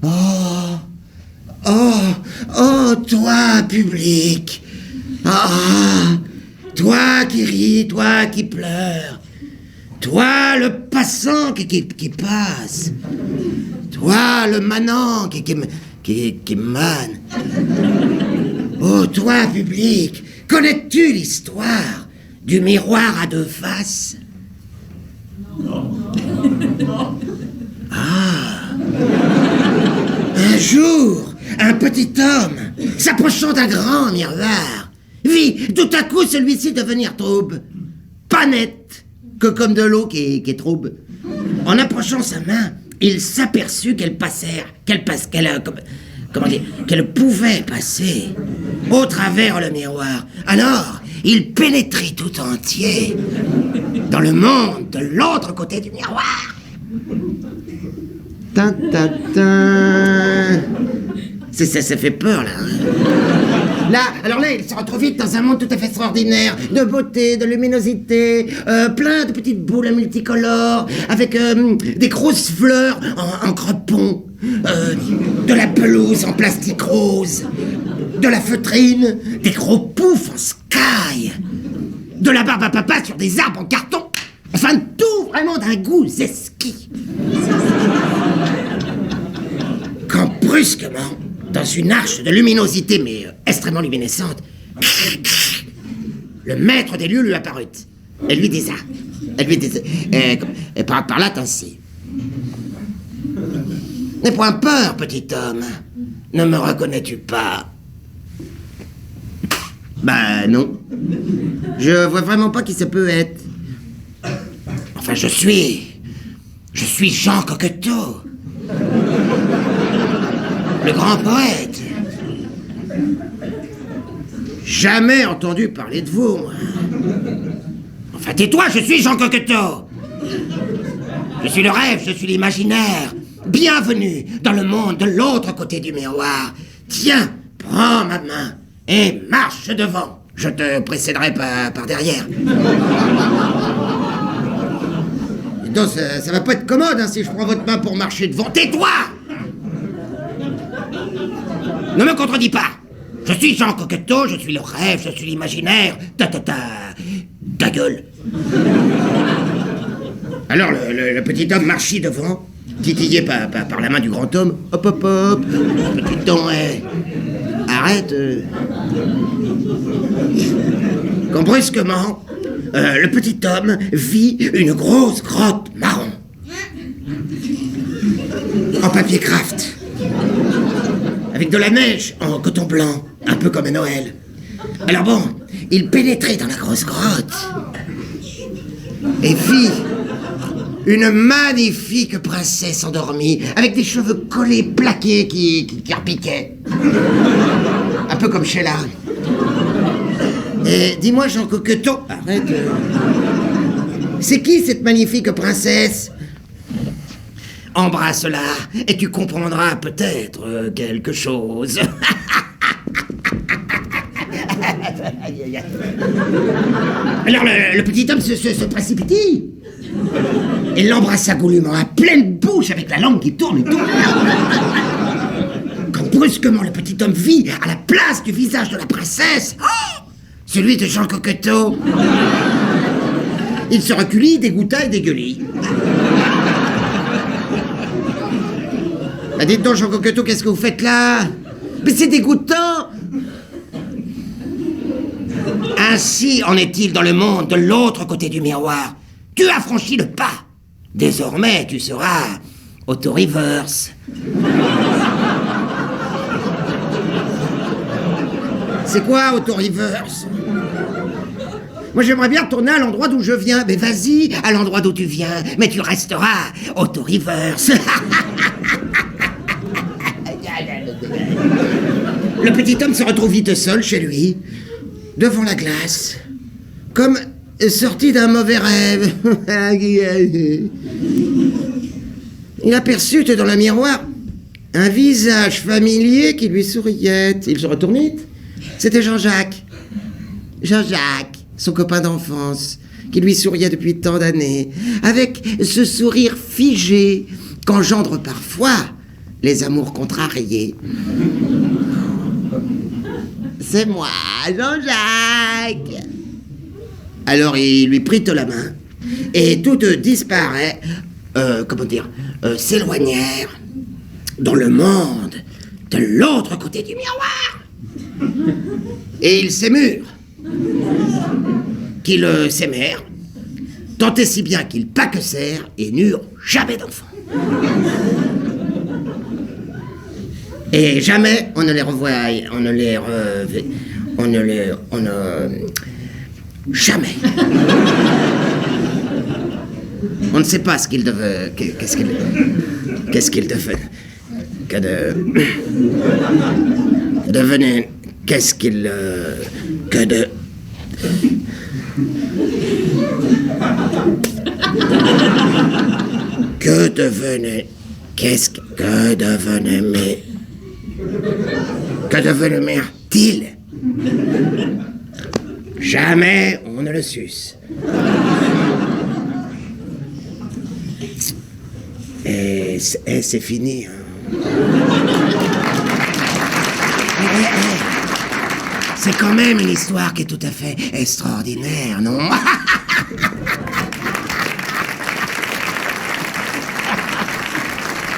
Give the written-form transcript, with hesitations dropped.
Oh, oh, oh, toi, public. Ah, toi qui ris, toi qui pleures. Toi, le passant qui passe. Toi, le manant qui mane. Oh, toi, public, connais-tu l'histoire du miroir à deux faces? Ah. Un jour, un petit homme, s'approchant d'un grand miroir, vit tout à coup celui-ci devenir trouble. Pas net, que comme de l'eau qui est trouble. En approchant sa main, il s'aperçut qu'elle pouvait passer au travers le miroir. Alors, il pénétrit tout entier dans le monde de l'autre côté du miroir. Ça fait peur, là. Alors là, il se retrouve vite dans un monde tout à fait extraordinaire, de beauté, de luminosité, plein de petites boules multicolores, avec des grosses fleurs en crepon, de la pelouse en plastique rose, de la feutrine, des gros poufs en sky, de la barbe à papa sur des arbres en carton, enfin tout vraiment d'un goût exquis. Quand brusquement, dans une arche de luminosité, mais extrêmement luminescente, le maître des lieux lui apparut. Elle lui disait, par là ainsi. N'aie point peur, petit homme. Ne me reconnais-tu pas? Bah non. Je vois vraiment pas qui ça peut être. Enfin, je suis Jean Coqueteau. Le grand poète. Jamais entendu parler de vous, moi. Enfin, tais-toi, je suis Jean Coqueteau. Je suis le rêve, je suis l'imaginaire. Bienvenue dans le monde de l'autre côté du miroir. Tiens, prends ma main et marche devant. Je te précéderai par derrière. Dis donc, ça va pas être commode, hein, si je prends votre main pour marcher devant. Tais-toi! Ne me contredis pas. Je suis Jean Coqueteau, je suis le rêve, je suis l'imaginaire. Ta gueule. Alors le petit homme marchit devant, titillé par la main du grand homme. Hop, hop, hop. Petit homme, arrête. Quand brusquement, le petit homme vit une grosse grotte marron. En papier craft. Avec de la neige en coton blanc, un peu comme à Noël. Alors bon, il pénétrait dans la grosse grotte et vit une magnifique princesse endormie, avec des cheveux collés, plaqués, qui repiquaient. Un peu comme Sheila. Et dis-moi, Jean Coqueteau, arrête. C'est qui cette magnifique princesse? Embrasse-la et tu comprendras peut-être quelque chose. Alors le petit homme se précipite. Il l'embrassa goulûment à pleine bouche avec la langue qui tourne et tourne. Quand brusquement le petit homme vit à la place du visage de la princesse, celui de Jean Coqueteau, il se reculit, dégoûta et dégueulit. Bah dites donc, Jean Coqueteau, qu'est-ce que vous faites là? Mais c'est dégoûtant. Ainsi en est-il dans le monde de l'autre côté du miroir. Tu as franchi le pas. Désormais, tu seras auto-reverse. C'est quoi, auto-reverse? Moi, j'aimerais bien retourner à l'endroit d'où je viens. Mais vas-y, à l'endroit d'où tu viens. Mais tu resteras auto-reverse. Le petit homme se retrouve vite seul chez lui, devant la glace, comme sorti d'un mauvais rêve. Il aperçut dans le miroir un visage familier qui lui souriait. Il se retournait. C'était Jean-Jacques. Jean-Jacques, son copain d'enfance, qui lui souriait depuis tant d'années, avec ce sourire figé qu'engendre parfois les amours contrariés. C'est moi, Jean-Jacques. Alors il lui prit la main, et toutes disparaient, s'éloignèrent dans le monde de l'autre côté du miroir. Et ils s'émurent, qu'ils s'aimèrent, tant et si bien qu'ils paquecèrent et n'eurent jamais d'enfants. Et jamais on ne les revoit, jamais. On ne sait pas ce qu'ils devaient, qu'est-ce qu'ils devenaient, qu'est-ce qu'ils, que devenaient-ils? Jamais on ne le suce. Et c'est fini. Hein. C'est quand même une histoire qui est tout à fait extraordinaire, non?